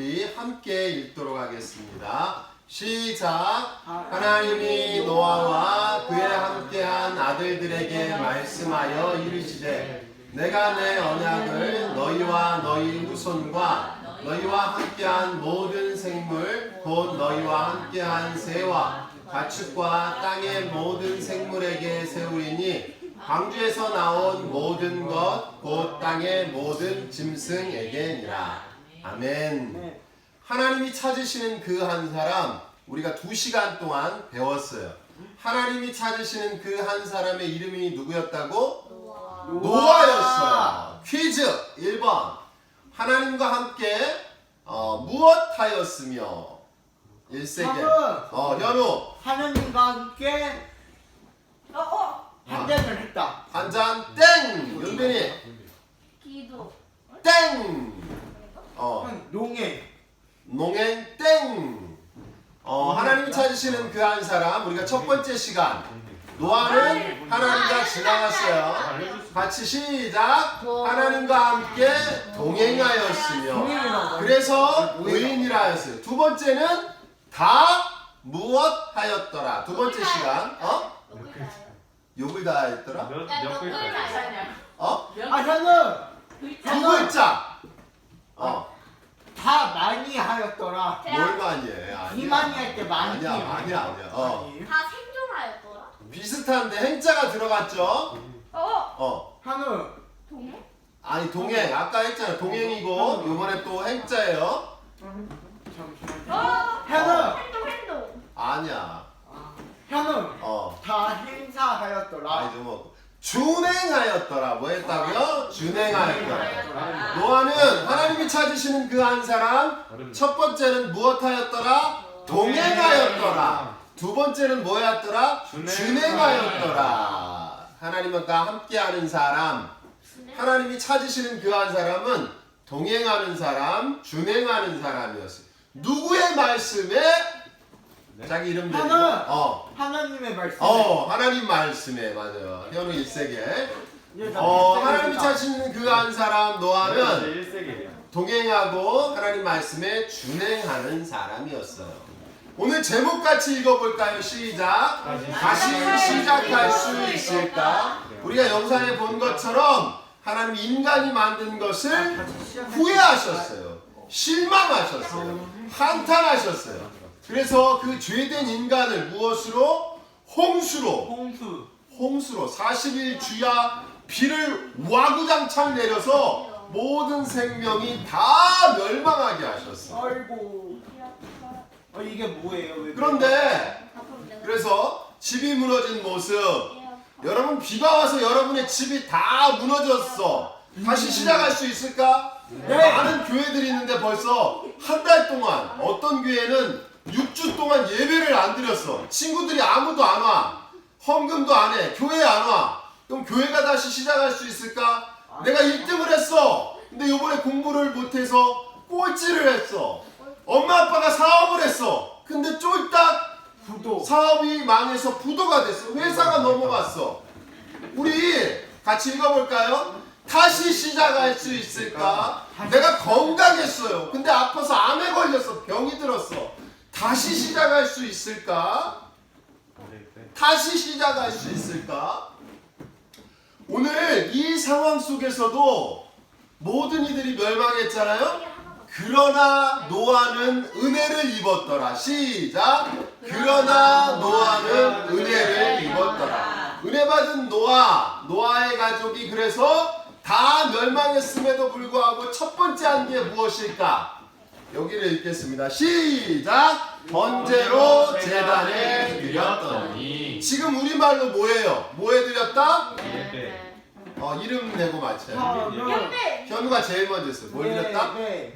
우리 함께 읽도록 하겠습니다. 시작. 하나님이 노아와 그에 함께한 아들들에게 말씀하여 이르시되 내가 내 언약을 너희와 너희 후손과 너희와 함께한 모든 생물 곧 너희와 함께한 새와 가축과 땅의 모든 생물에게 세우리니 광주에서 나온 모든 것 곧 땅의 모든 짐승에게니라. 아멘. 하나님이 찾으시는 그 한 사람, 우리가 2시간 동안 배웠어요. 하나님이 찾으시는 그 한 사람의 이름이 누구였다고? 노아였어요. 퀴즈 1번. 하나님과 함께 무엇하였으며? 1세계. 현우. 하나님과 함께 한잔을 했다. 한잔 땡. 윤빈이. 기도. 땡. 농해. 농행 땡. 하나님이 찾으시는 그 한 사람, 우리가 첫 번째 시간 노아는 하나님과 지나갔어요. 같이 시작. 하나님과 함께 동행하였으며 그래서 의인이라 하였어요. 두 번째는 다 무엇하였더라. 두 번째 시간 욕을 다 했더라. 몇 글자? 저는 두 글자. 다 많이 하였더라. 뭘 많이 해? 이 많이 할 때 많이. 아니야. 다 생존하였더라. 비슷한데 행자가 들어갔죠? 한우. 동해? 아니 동행 아까 했잖아. 동행이고 이번에 또 행자예요. 한우. 행동. 아니야. 한우. 다 행사하였더라. 아니 좀 준행하였더라. 뭐 했다고요? 준행하였더라. 노아는 하나님이 찾으시는 그 한 사람. 첫 번째는 무엇하였더라? 동행하였더라. 두 번째는 뭐였더라? 준행하였더라. 하나님과 함께하는 사람. 하나님이 찾으시는 그 한 사람은 동행하는 사람, 준행하는 사람이었어요. 누구의 말씀에? 자기 이름 대고. 하나님의 말씀. 하나님 말씀에 맞아요. 현우 1세계. 하나님이 찾으시는 그 한 사람 노아는 동행하고 하나님 말씀에 준행하는 사람이었어요. 오늘 제목 같이 읽어볼까요? 시작. 다시 시작할 수 있을까? 우리가 영상에 본 것처럼 하나님 인간이 만든 것을 후회하셨어요. 실망하셨어요. 한탄하셨어요. 그래서 그 죄된 인간을 무엇으로? 홍수로 40일 주야 비를 와구장창 내려서 모든 생명이 다 멸망하게 하셨어요. 아이고. 이게 뭐예요? 그런데 그래서 집이 무너진 모습, 여러분 비가 와서 여러분의 집이 다 무너졌어. 다시 시작할 수 있을까? 많은 교회들이 있는데 벌써 한 달 동안 어떤 교회는 6주 동안 예배를 안 드렸어. 친구들이 아무도 안 와. 헌금도 안 해. 교회에 안 와. 그럼 교회가 다시 시작할 수 있을까? 내가 1등을 했어. 근데 이번에 공부를 못해서 꼴찌를 했어. 엄마 아빠가 사업을 했어. 근데 쫄딱 사업이 망해서 부도가 됐어. 회사가 넘어갔어. 우리 같이 읽어볼까요? 다시 시작할 수 있을까? 내가 건강했어요. 근데 아파서 암에 걸렸어. 병이 들었어. 다시 시작할 수 있을까? 다시 시작할 수 있을까? 오늘 이 상황 속에서도 모든 이들이 멸망했잖아요. 그러나 노아는 은혜를 입었더라. 시작. 그러나 노아는 은혜를 입었더라. 은혜 받은 노아의 가족이 그래서 다 멸망했음에도 불구하고 첫 번째 한 게 무엇일까? 여기를 읽겠습니다. 시작. 번제로 제단에 드렸더니. 지금 우리말로 뭐예요? 뭐에 드렸다? 이름 내고 맞춰요. 현우가 제일 먼저 했어요. 뭘 드렸다?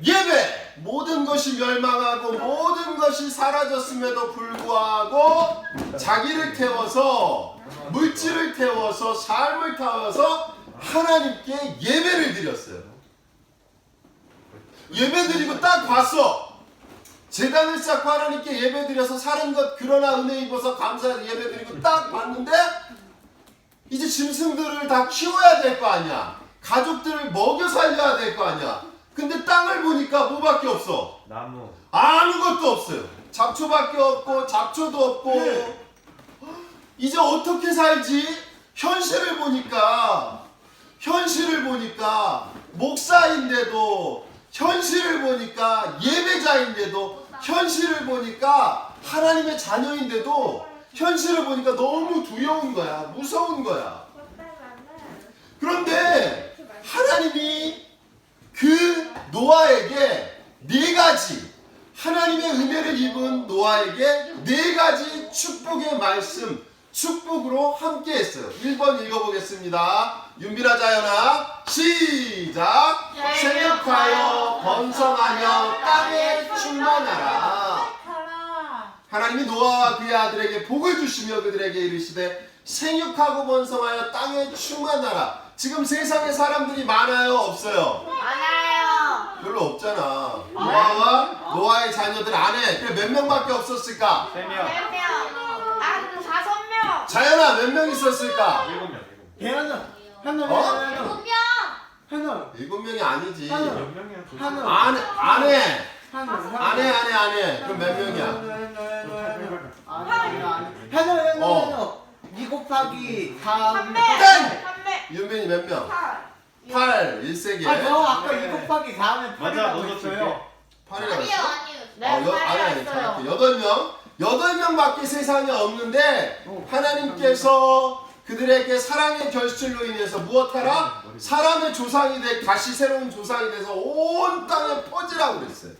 예배! 모든 것이 멸망하고 모든 것이 사라졌음에도 불구하고 자기를 태워서 물질을 태워서 삶을 태워서 하나님께 예배를 드렸어요. 예배 드리고 딱 봤어. 제단을 쌓고 하나님께 예배 드려서 사는 것 그러나 은혜 입어서 감사해서 예배 드리고 딱 봤는데 이제 짐승들을 다 키워야 될 거 아니야. 가족들을 먹여 살려야 될 거 아니야. 근데 땅을 보니까 뭐밖에 없어? 나무. 아무것도 없어요. 잡초밖에 없고 잡초도 없고 이제 어떻게 살지? 현실을 보니까 목사인데도 현실을 보니까 예배자인데도 현실을 보니까 하나님의 자녀인데도 현실을 보니까 너무 두려운 거야. 무서운 거야. 그런데 하나님이 그 노아에게 네 가지 하나님의 은혜를 입은 노아에게 네 가지 축복의 말씀 축복으로 함께 했어요. 1번 읽어보겠습니다. 윤비라 자연아 시작. 생육하여 번성하며 땅에 충만하라. 하나님이 노아와 그의 아들에게 복을 주시며 그들에게 이르시되 생육하고 번성하여 땅에 충만하라. 지금 세상에 사람들이 많아요? 없어요? 많아요. 별로 없잖아. 노아와 노아의 자녀들 안에 그래 몇 명밖에 없었을까? 3명. 3명. 나는 5명. 자연아 몇 명 있었을까? 7명. 대현아. 하나. 어? 하나. 7명. 7명이 아니지. 하나. 몇 명이야? 도대체? 하나. 안에. 안에. 그럼 몇 명이야? 하나. 2 곱하기 3. 땡! 윤빈이 몇 명? 8. 1세기. 저 아까 2 곱하기 4는 맞아, 너도 줄게. 8이라고 아니요, 했어? 아니요. 아니, 8명밖에 세상에 없는데 하나님께서 그들에게 사랑의 결실로 인해서 무엇하라? 사람의 조상이 돼 다시 새로운 조상이 돼서 온 땅에 퍼지라고 그랬어요.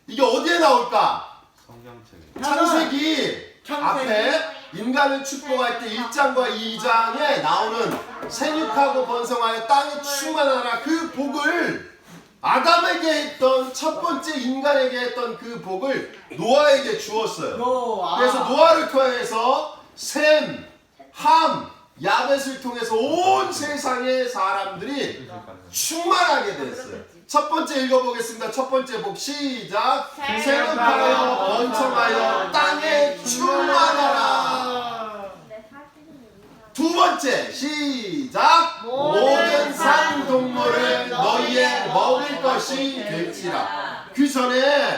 이게 어디에 나올까? 성경책에. 창세기 앞에 인간을 축복할 때 1장과 2장에 나오는 생육하고 번성하여 땅에 충만하라 그 복을 아담에게 했던 첫 번째 인간에게 했던 그 복을 노아에게 주었어요. 그래서 노아를 통해서 셈, 함, 야벳을 통해서 온 세상의 사람들이 충만하게 됐어요. 첫 번째 읽어보겠습니다. 첫 번째 복 시작. 생육하여 번성하여 땅에 충만하라. 두 번째 시작. 모든 산 동물을 너희의 먹을 것이 될지라. 그 전에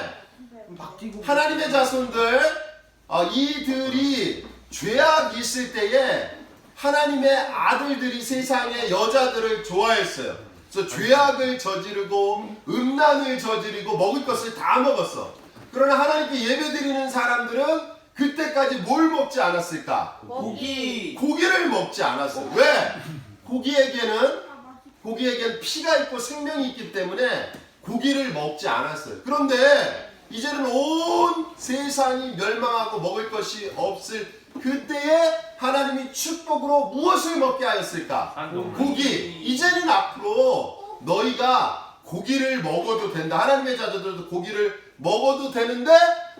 하나님의 자손들 이들이 죄악이 있을 때에 하나님의 아들들이 세상의 여자들을 좋아했어요. 그래서 죄악을 저지르고 음란을 저지르고 먹을 것을 다 먹었어. 그러나 하나님께 예배드리는 사람들은 그때까지 뭘 먹지 않았을까? 고기를 먹지 않았어요. 왜? 고기에게는 피가 있고 생명이 있기 때문에 고기를 먹지 않았어요. 그런데 이제는 온 세상이 멸망하고 먹을 것이 없을 그때에 하나님이 축복으로 무엇을 먹게 하였을까? 고기. 이제는 앞으로 너희가 고기를 먹어도 된다. 하나님의 자녀들도 고기를 먹어도 되는데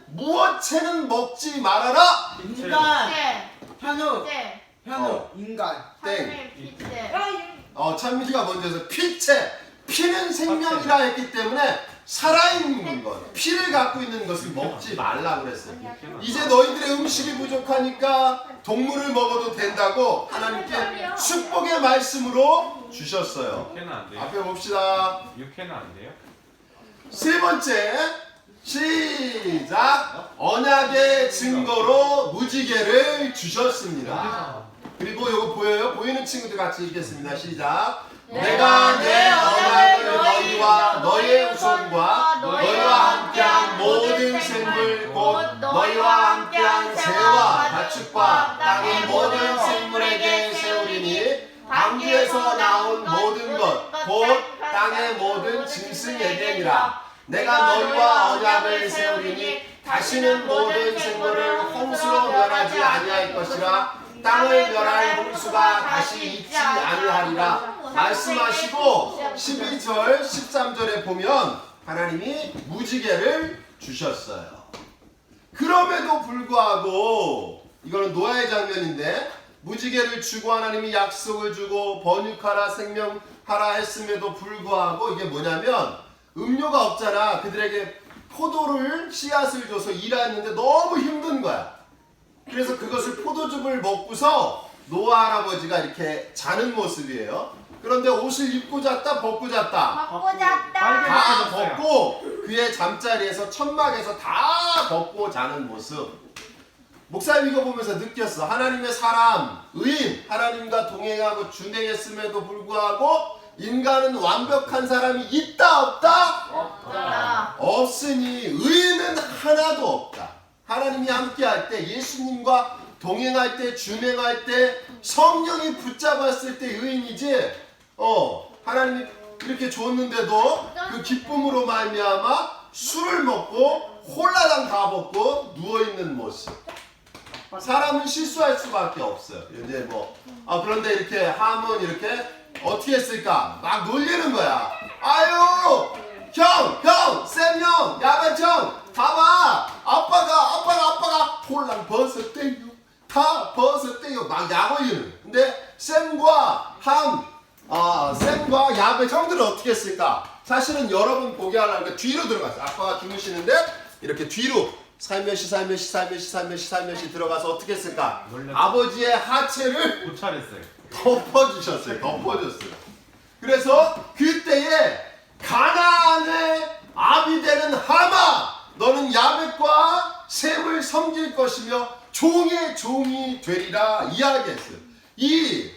무엇채는 먹지 말아라. 인간. 현우. 어. 인간. 땡. 찬미가 먼저 해서 피채. 피는 생명이라 했기 때문에 살아있는 것, 피를 갖고 있는 것을 먹지 말라 그랬어요. 이제 너희들의 음식이 부족하니까 동물을 먹어도 된다고 하나님께 축복의 말씀으로 주셨어요. 육회는 안 돼요? 앞에 봅시다. 육회는 안 돼요? 세 번째 시작. 언약의 증거로 무지개를 주셨습니다. 그리고 이거 보여요? 보이는 친구들 같이 읽겠습니다. 시작. 내가 내 언약을 너희와 너희의 후손과 너희와 함께한 모든 생물 곧 너희와 함께한 새와 가축과 땅의 모든 생물에게 세우리니 방주에서 나온 모든 것 곧 땅의 모든 짐승에게니라. 내가 너희와 언약을 세우리니 다시는 모든 생물을 홍수로 멸하지 아니할 것이라. 땅을 멸할 홍수가 다시 있지 아니하리라 말씀하시고 12절 13절에 보면 하나님이 무지개를 주셨어요. 그럼에도 불구하고 이거는 노아의 장면인데 무지개를 주고 하나님이 약속을 주고 번육하라 생명하라 했음에도 불구하고 이게 뭐냐면 음료가 없잖아. 그들에게 포도를 씨앗을 줘서 일하는데 너무 힘든 거야. 그래서 그것을 포도즙을 먹고서 노아 할아버지가 이렇게 자는 모습이에요. 그런데 옷을 입고 잤다 벗고 잤다. 벗고 잤다. 다 벗고 그의 잠자리에서 천막에서 다 벗고 자는 모습. 목사님 이거 보면서 느꼈어. 하나님의 사람, 의인, 하나님과 동행하고 준행했음에도 불구하고 인간은 완벽한 사람이 있다 없다? 없다. 없으니 의인은 하나도 없다. 하나님이 함께할 때, 예수님과 동행할 때, 준행할 때, 성령이 붙잡았을 때 의인이지. 하나님이 이렇게 줬는데도 그 기쁨으로 말미암아 술을 먹고 홀라당 다 먹고 누워 있는 모습. 사람은 실수할 수밖에 없어요. 이제 그런데 이렇게 함은 이렇게 어떻게 했을까? 막 놀리는 거야. 아유, 형, 쌤 형, 야간청, 봐봐. 아빠가 홀랑 벗었대요. 다 벗었대요. 막 약 올리는. 근데 쌤과 야베 형들은 어떻게 했을까? 사실은 여러분 보게 하려니까 뒤로 들어갔어요. 아빠가 주무시는데 이렇게 뒤로 살며시 들어가서 어떻게 했을까? 놀랐어요. 아버지의 하체를 못 차렸어요. 덮어줬어요. 그래서 그때에 가나안의 아비 되는 하마, 너는 야벳과 셈을 섬길 것이며 종의 종이 되리라 이야기했어요. 이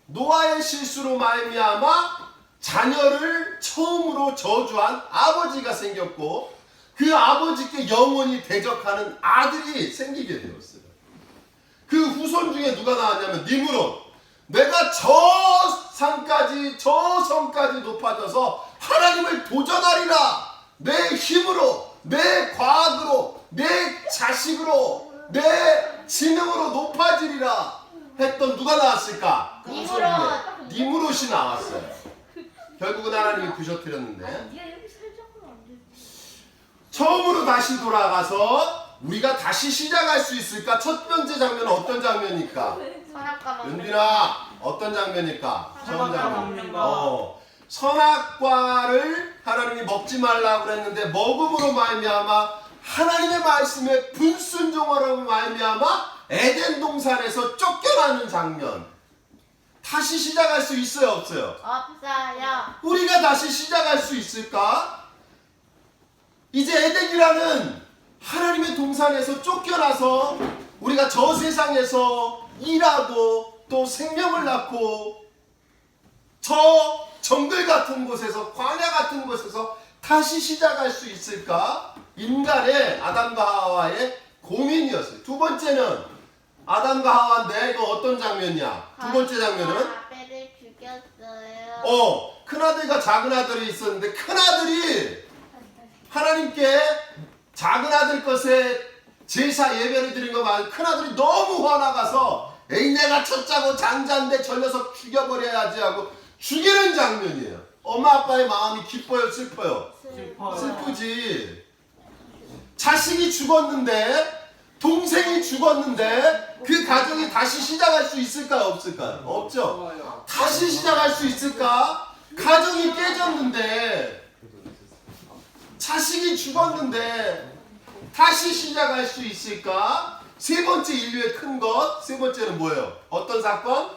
노아의 실수로 말미암아 자녀를 처음으로 저주한 아버지가 생겼고 그 아버지께 영원히 대적하는 아들이 생기게 되었어요. 그 후손 중에 누가 나왔냐면 니므롯. 내가 저 산까지 저 성까지 높아져서 하나님을 도전하리라. 내 힘으로, 내 과학으로, 내 자식으로, 내 지능으로 높아지리라 했던 누가 나왔을까? 그 후손 중에 니므롯이 나왔어요. 결국은 하나님이 부셔뜨렸는데 처음으로 다시 돌아가서 우리가 다시 시작할 수 있을까? 첫 번째 장면은 어떤 장면일까? 선악과 먹는 연빈아, 어떤 장면일까? 처음 선악과 장면. 먹는 거. 선악과를 하나님이 먹지 말라고 그랬는데 먹음으로 말미암아 하나님의 말씀에 불순종하로 말미암아 에덴 동산에서 쫓겨나는 장면. 다시 시작할 수 있어요, 없어요? 없어요. 우리가 다시 시작할 수 있을까? 이제 에덴이라는 하나님의 동산에서 쫓겨나서 우리가 저 세상에서 일하고 또 생명을 낳고 저 정글 같은 곳에서 광야 같은 곳에서 다시 시작할 수 있을까? 인간의 아담과 하와의 고민이었어요. 두 번째는 아담과 하와인데 이거 어떤 장면이야? 두 번째 장면은 아벨을 죽였어요. 큰아들과 작은아들이 있었는데 큰아들이 하나님께 작은아들 것에 제사 예배를 드린 거 말고 큰아들이 너무 화나가서 에이 내가 첫자고 장자인데 저 녀석 죽여버려야지 하고 죽이는 장면이에요. 엄마 아빠의 마음이 기뻐요 슬퍼요? 슬프지. 자식이 죽었는데 동생이 죽었는데 그 가정이 다시 시작할 수 있을까요 없을까요? 없죠. 다시 시작할 수 있을까? 가정이 깨졌는데 자식이 죽었는데 다시 시작할 수 있을까? 세 번째 인류의 큰 것, 세 번째는 뭐예요? 어떤 사건?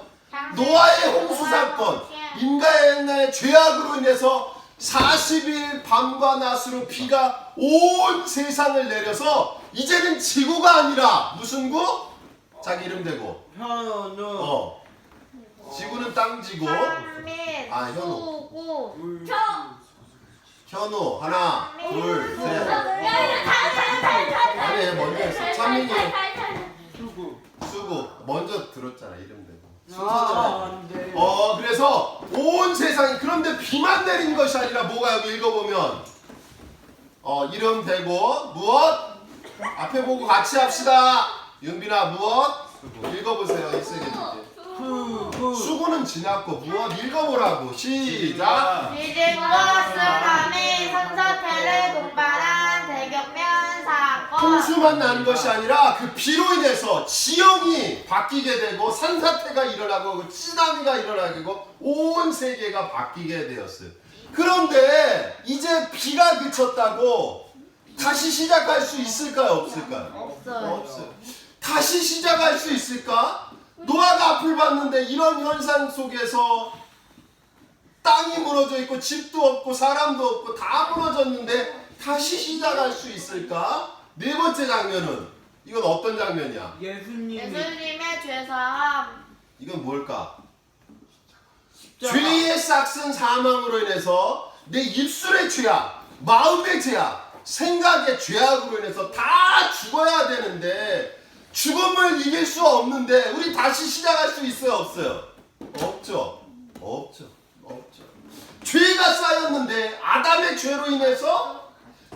노아의 홍수 사건. 인간의 죄악으로 인해서 40일 밤과 낮으로 비가 온 세상을 내려서 이제는 지구가 아니라 무슨 구? 자기 이름 대고. 현우. 지구는 땅지고. 현민, 현우. 수구, 현우 하나, 둘, 셋. 아니 먼저 했어. 찬민이, 수구 먼저 들었잖아 이름 대고. 순서대로. 네. 그래서 온 세상이 그런데 비만 내린 것이 아니라 뭐가 여기 읽어보면 이름 대고 무엇? 앞에 보고 같이 합시다. 윤빈아 무엇? 읽어보세요. 이세계들께. 수구는 지났고 무엇 읽어보라고. 시작. 지진과 쓰나미, 산사태를 동반한 대격변 사건. 홍수만 난 것이 아니라 그 비로 인해서 지형이 바뀌게 되고 산사태가 일어나고 쓰나미가 일어나게 되고 온 세계가 바뀌게 되었어요. 그런데 이제 비가 그쳤다고 다시 시작할 수 있을까요 없을까요? 없어요. 다시 시작할 수 있을까? 노아가 앞을 봤는데 이런 현상 속에서 땅이 무너져 있고 집도 없고 사람도 없고 다 무너졌는데 다시 시작할 수 있을까? 네 번째 장면은 이건 어떤 장면이야? 예수님이 예수님의 죄사함. 이건 뭘까? 십자가. 죄의 싹슨 사망으로 인해서 내 입술의 죄악, 마음의 죄악, 생각의 죄악으로 인해서 다 죽어야 되는데 죽음을 이길 수 없는데 우리 다시 시작할 수 있어요? 없어요? 없죠. 없죠. 없죠. 죄가 쌓였는데 아담의 죄로 인해서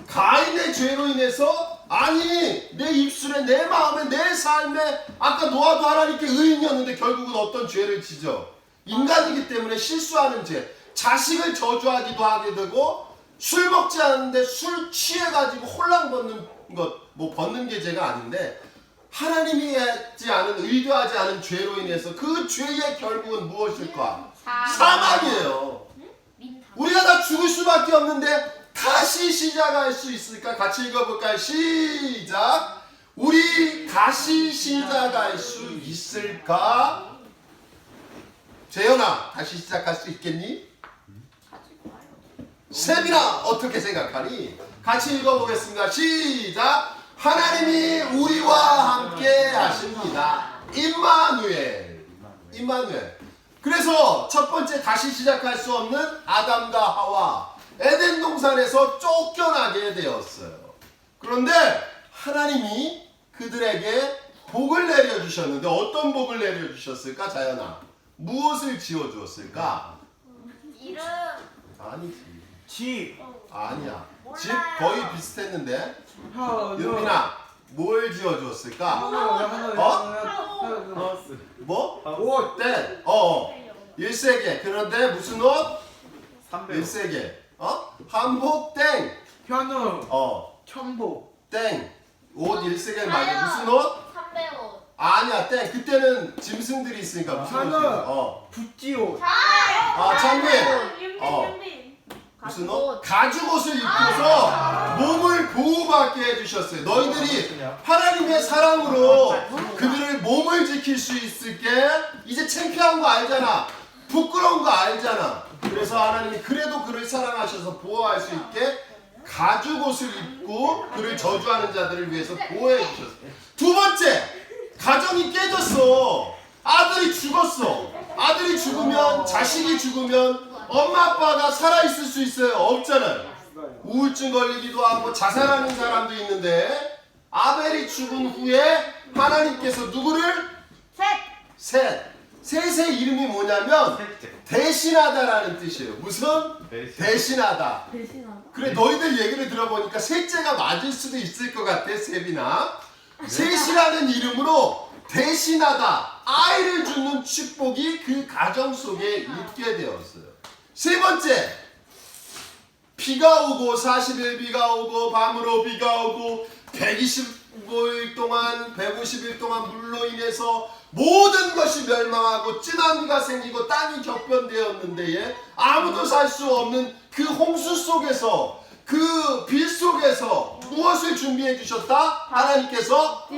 가인의 죄로 인해서 아니 내 입술에 내 마음에 내 삶에 아까 노아도 하나님께 의인이었는데 결국은 어떤 죄를 지죠? 인간이기 때문에 실수하는 죄, 자식을 저주하기도 하게 되고 술 먹지 않는데 술 취해가지고 혼란 벗는 것, 뭐 벗는 게 죄가 아닌데 하나님이 하지 않은 의도하지 않은 죄로 인해서 그 죄의 결국은 무엇일까? 사망이에요. 우리가 다 죽을 수밖에 없는데 다시 시작할 수 있을까? 같이 읽어볼까요? 시작! 우리 다시 시작할 수 있을까? 재현아, 다시 시작할 수 있겠니? 세빈아, 어떻게 생각하니? 같이 읽어보겠습니다. 시작! 하나님이 우리와 함께 하십니다. 임마누엘. 임마누엘. 그래서 첫 번째 다시 시작할 수 없는 아담과 하와 에덴 동산에서 쫓겨나게 되었어요. 그런데 하나님이 그들에게 복을 내려주셨는데 어떤 복을 내려주셨을까? 자연아, 무엇을 지어주었을까? 이름. 아니지. 집. 아니야. 몰라요. 집 거의 비슷했는데 하나. 윤빈아, 뭘 지어주었을까? 하우스. 뭐? 옷. 땡. 1세계. 그런데 무슨 옷? 300. 1세계. 한복 땡. 현우. 천복. 땡. 옷 1세계 말고 무슨 옷? 300옷. 아니야, 땡. 그때는 짐승들이 있으니까 무슨 하나. 옷이야? 부찌옷. 창빈. 윤빈. 무슨 옷? 가죽옷을 입고서 몸을 보호받게 해주셨어요. 너희들이 하나님의 사랑으로 그들의 몸을 지킬 수 있을게. 이제 창피한 거 알잖아. 부끄러운 거 알잖아. 그래서 하나님이 그래도 그를 사랑하셔서 보호할 수 있게 가죽옷을 입고 그를 저주하는 자들을 위해서 보호해 주셨어요. 두 번째, 가정이 깨졌어. 아들이 죽었어. 아들이 죽으면, 자식이 죽으면 엄마 아빠가 살아있을 수 있어요? 없잖아요. 우울증 걸리기도 하고 자살하는 사람도 있는데 아벨이 죽은 후에 하나님께서 누구를? 셋의 이름이 뭐냐면 셋째. 대신하다라는 뜻이에요. 무슨? 대신하다. 그래, 너희들 얘기를 들어보니까 셋째가 맞을 수도 있을 것 같아, 세빈아. 셋이라는 이름으로 대신하다, 아이를 주는 축복이 그 가정 속에 있게 되었어요. 세 번째, 비가 오고 40일 비가 오고 밤으로 비가 오고 125일 동안 150일 동안 물로 인해서 모든 것이 멸망하고 찌나미가 생기고 땅이 격변되었는데 아무도 살 수 없는 그 홍수 속에서 그 빛 속에서 무엇을 준비해 주셨다? 하나님께서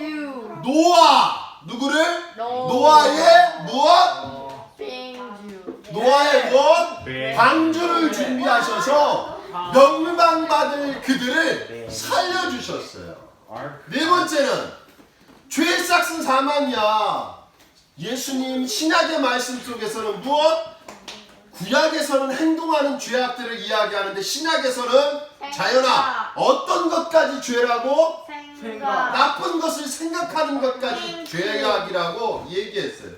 노아, 누구를? 노아의 무엇? 노아의 무엇? 방주를 준비하셔서 명망받을 그들을 살려주셨어요. 네 번째는 죄의 싹슨 사망이야. 예수님 신약의 말씀 속에서는 무엇? 구약에서는 행동하는 죄악들을 이야기하는데 신약에서는 자연아, 어떤 것까지 죄라고? 생각. 나쁜 것을 생각하는 것까지 죄악이라고 얘기했어요.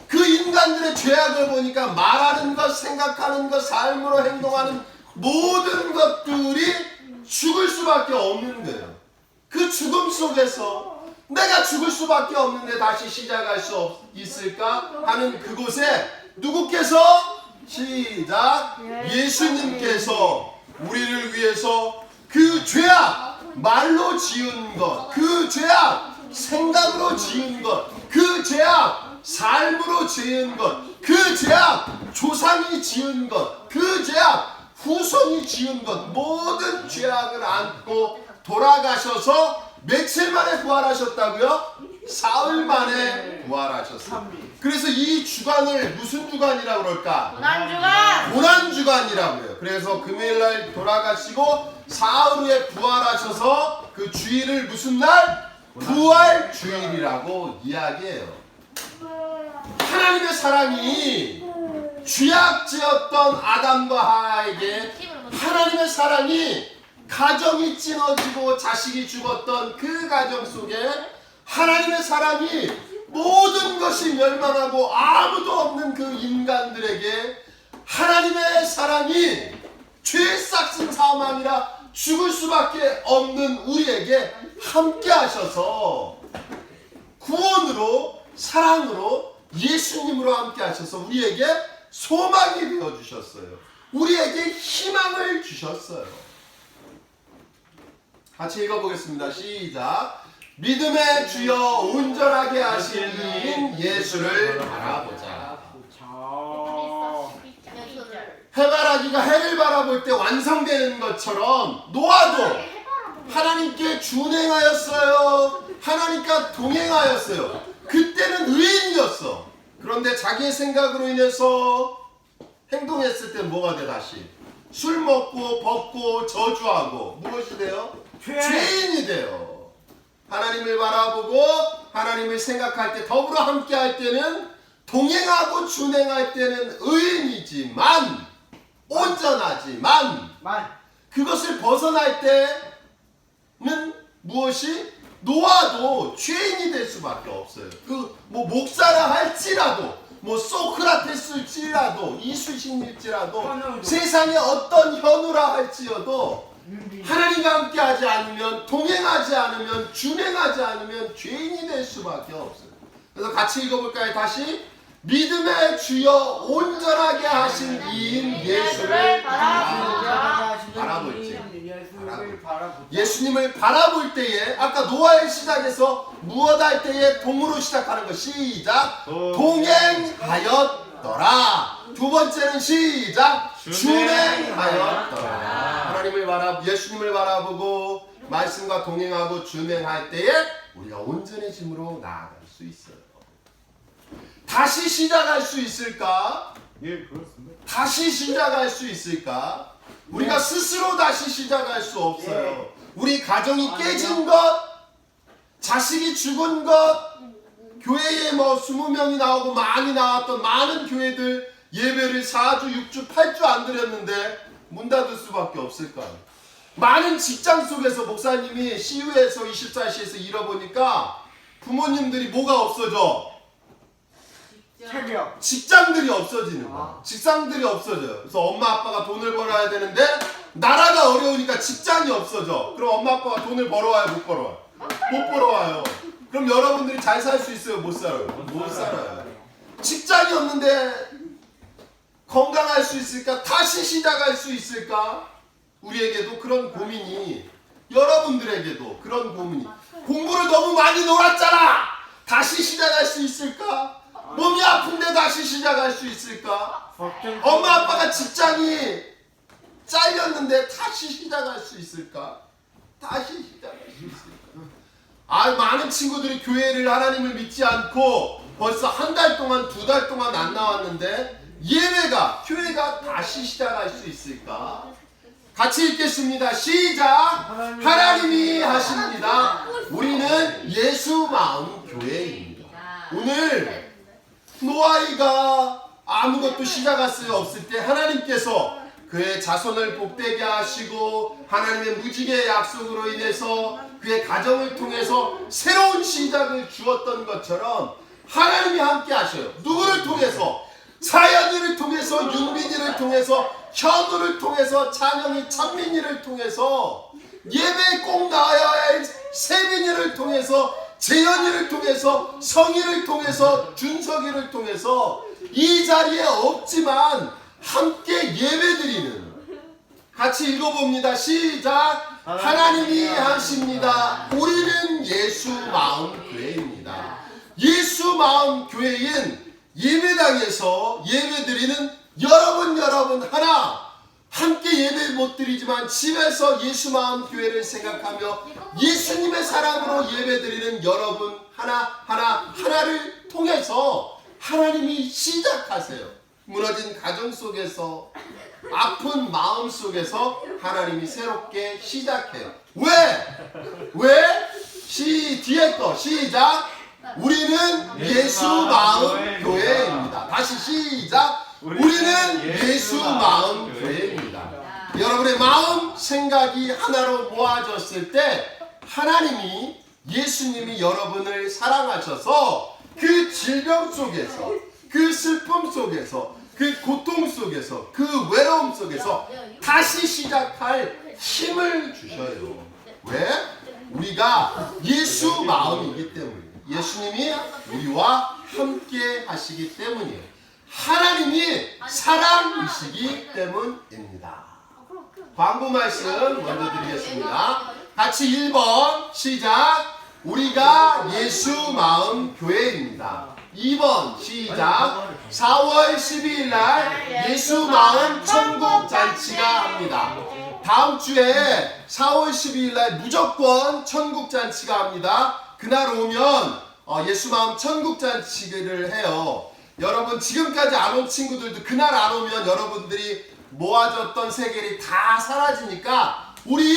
그 인간들의 죄악을 보니까 말하는 것, 생각하는 것, 삶으로 행동하는 모든 것들이 죽을 수밖에 없는 거예요. 그 죽음 속에서 내가 죽을 수밖에 없는데 다시 시작할 수 있을까 하는 그곳에 누구께서? 시작! 예수님께서 우리를 위해서 그 죄악, 말로 지은 것, 그 죄악, 생각으로 지은 것, 그 죄악, 삶으로 지은 것, 그 죄악, 조상이 지은 것, 그 죄악, 후손이 지은 것, 모든 죄악을 안고 돌아가셔서 며칠 만에 부활하셨다고요? 사흘 만에 부활하셨어요. 그래서 이 주간을 무슨 주간이라고 그럴까? 고난주간. 고난주간이라고 해요. 그래서 금요일날 돌아가시고 사흘 후에 부활하셔서 그 주일을 무슨 날? 부활주일이라고 이야기해요. 하나님의 사랑이 죄악지었던 아담과 하와에게 하나님의 사랑이 가정이 찢어지고 자식이 죽었던 그 가정 속에 하나님의 사랑이 모든 것이 멸망하고 아무도 없는 그 인간들에게 하나님의 사랑이 죄 싹슨 사망이라 죽을 수밖에 없는 우리에게 함께 하셔서 구원으로 사랑으로 예수님으로 함께 하셔서 우리에게 소망이 되어 주셨어요. 우리에게 희망을 주셨어요. 같이 읽어보겠습니다. 시작. 믿음의 주여 온전하게 하시는 예수를 바라보자. 해바라기가 해를 바라볼 때 완성되는 것처럼 노아도 하나님께 준행하였어요. 하나님과 동행하였어요. 그때는 의인이었어. 그런데 자기의 생각으로 인해서 행동했을 때 뭐가 돼? 다시 술 먹고 벗고 저주하고 무엇이 돼요? 죄인이 돼요. 하나님을 바라보고 하나님을 생각할 때 더불어 함께 할 때는 동행하고 준행할 때는 의인이지만 온전하지만 그것을 벗어날 때는 무엇이? 노아도 죄인이 될 수밖에 없어요. 뭐 목사라 할지라도 뭐 소크라테스일지라도 이수신일지라도 세상에 어떤 현우라 할지어도 하나님과 함께 하지 않으면 동행하지 않으면 준행하지 않으면 죄인이 될 수밖에 없어요. 그래서 같이 읽어볼까요? 다시 믿음의 주여 온전하게 하신 이인 예수를 바라볼지. 예수님을 바라볼 때에 아까 노아의 시작에서 무엇 할 때에 동으로 시작하는 거 시작 동행하였더라. 두 번째는 시작 준행하였더라. 하나님을 예수님을 바라보고 말씀과 동행하고 준행할 때에 우리가 온전해짐으로 나아갈 수 있어요. 다시 시작할 수 있을까? 예, 그렇습니다. 다시 시작할 수 있을까? 우리가 스스로 다시 시작할 수 없어요. 우리 가정이 깨진 것, 자식이 죽은 것, 교회에 뭐 20명이 나오고 많이 나왔던 많은 교회들 예배를 4주, 6주, 8주 안 드렸는데 문 닫을 수밖에 없을 거예요. 많은 직장 속에서 목사님이 CU에서 24시에서 잃어보니까 부모님들이 뭐가 없어져? 직장들이 없어지는 거야. 직장들이 없어져요. 그래서 엄마 아빠가 돈을 벌어야 되는데 나라가 어려우니까 직장이 없어져. 그럼 엄마 아빠가 돈을 벌어와요? 못 벌어와요? 못 벌어와요. 그럼 여러분들이 잘 살 수 있어요? 못 살아요? 못 살아요. 직장이 없는데 건강할 수 있을까? 다시 시작할 수 있을까? 우리에게도 그런 고민이, 여러분들에게도 그런 고민이. 공부를 너무 많이 놀았잖아. 다시 시작할 수 있을까? 몸이 아픈데 다시 시작할 수 있을까? 엄마 아빠가 직장이 잘렸는데 다시 시작할 수 있을까? 다시 시작할 수 있을까? 많은 친구들이 교회를 하나님을 믿지 않고 벌써 한 달 동안, 2달 동안 안 나왔는데 예배가, 교회가 다시 시작할 수 있을까? 같이 읽겠습니다. 시작! 하나님이 하십니다. 우리는 예수 마음 교회입니다. 오늘 노아이가 아무것도 시작할 수 없을 때 하나님께서 그의 자손을 복되게 하시고 하나님의 무지개의 약속으로 인해서 그의 가정을 통해서 새로운 시작을 주었던 것처럼 하나님이 함께 하셔요. 누구를 통해서? 사연이를 통해서, 윤빈이를 통해서, 현우를 통해서, 찬영이, 찬민이를 통해서, 예배에 꼭 나와야 할 세민이를 통해서, 재현이를 통해서, 성희를 통해서, 준석이를 통해서 이 자리에 없지만 함께 예배드리는, 같이 읽어봅니다. 시작! 하나님이 하십니다. 우리는 예수 마음 교회입니다. 예수 마음 교회인 예배당에서 예배드리는 여러분 하나 함께 예배 못 드리지만 집에서 예수 마음 교회를 생각하며 예수님의 사랑으로 예배 드리는 여러분 하나를 통해서 하나님이 시작하세요. 무너진 가정 속에서, 아픈 마음 속에서 하나님이 새롭게 시작해요. 왜? 뒤에 거 시작. 우리는 예수 마음 교회입니다. 다시 시작. 우리는 예수 마음 교회입니다. 여러분의 마음, 생각이 하나로 모아졌을 때 하나님이, 예수님이 여러분을 사랑하셔서 그 질병 속에서, 그 슬픔 속에서, 그 고통 속에서, 그 외로움 속에서 다시 시작할 힘을 주셔요. 왜? 우리가 예수 마음이기 때문이에요. 예수님이 우리와 함께 하시기 때문이에요. 하나님이 사랑이시기 때문입니다. 광고 말씀 먼저 드리겠습니다. 같이 1번 시작. 우리가 예수 마음 교회입니다. 2번 시작. 4월 12일 날 예수 마음 천국 잔치가 합니다. 다음 주에 4월 12일 날 무조건 천국 잔치가 합니다. 그날 오면 예수 마음 천국 잔치를 해요. 여러분 지금까지 안 온 친구들도 그날 안 오면 여러분들이 모아졌던 세계를 다 사라지니까 우리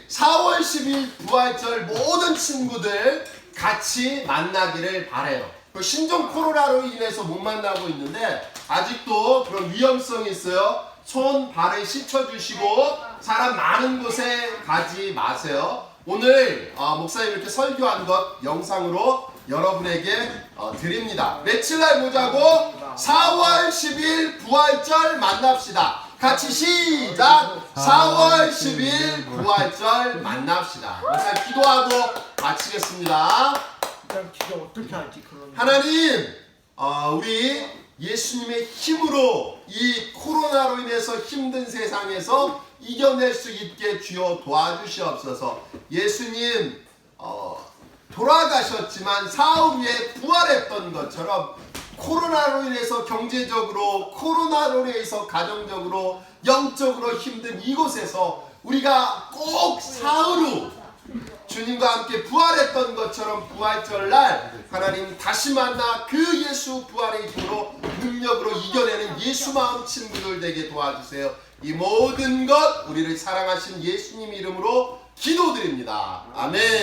4월 10일 부활절 모든 친구들 같이 만나기를 바래요. 신종 코로나로 인해서 못 만나고 있는데 아직도 그런 위험성이 있어요. 손, 발을 씻어주시고 사람 많은 곳에 가지 마세요. 오늘 목사님 이렇게 설교한 것 영상으로 여러분에게 드립니다. 며칠 날 보자고? 4월 10일 부활절 만납시다. 같이 시작! 4월 10일 부활절 만납시다. 목사님 기도하고 마치겠습니다. 기도 어떻게 하지? 그러면 하나님, 우리 예수님의 힘으로 이 코로나로 인해서 힘든 세상에서 이겨낼 수 있게 주여 도와주시옵소서. 예수님 돌아가셨지만 사흘 후에 부활했던 것처럼 코로나로 인해서 경제적으로, 코로나로 인해서 가정적으로, 영적으로 힘든 이곳에서 우리가 꼭 사흘 후 주님과 함께 부활했던 것처럼 부활절날 하나님 다시 만나 그 예수 부활의 힘으로 능력으로 이겨내는 예수 마음 친구들 되게 도와주세요. 이 모든 것 우리를 사랑하신 예수님 이름으로 기도드립니다. 아멘.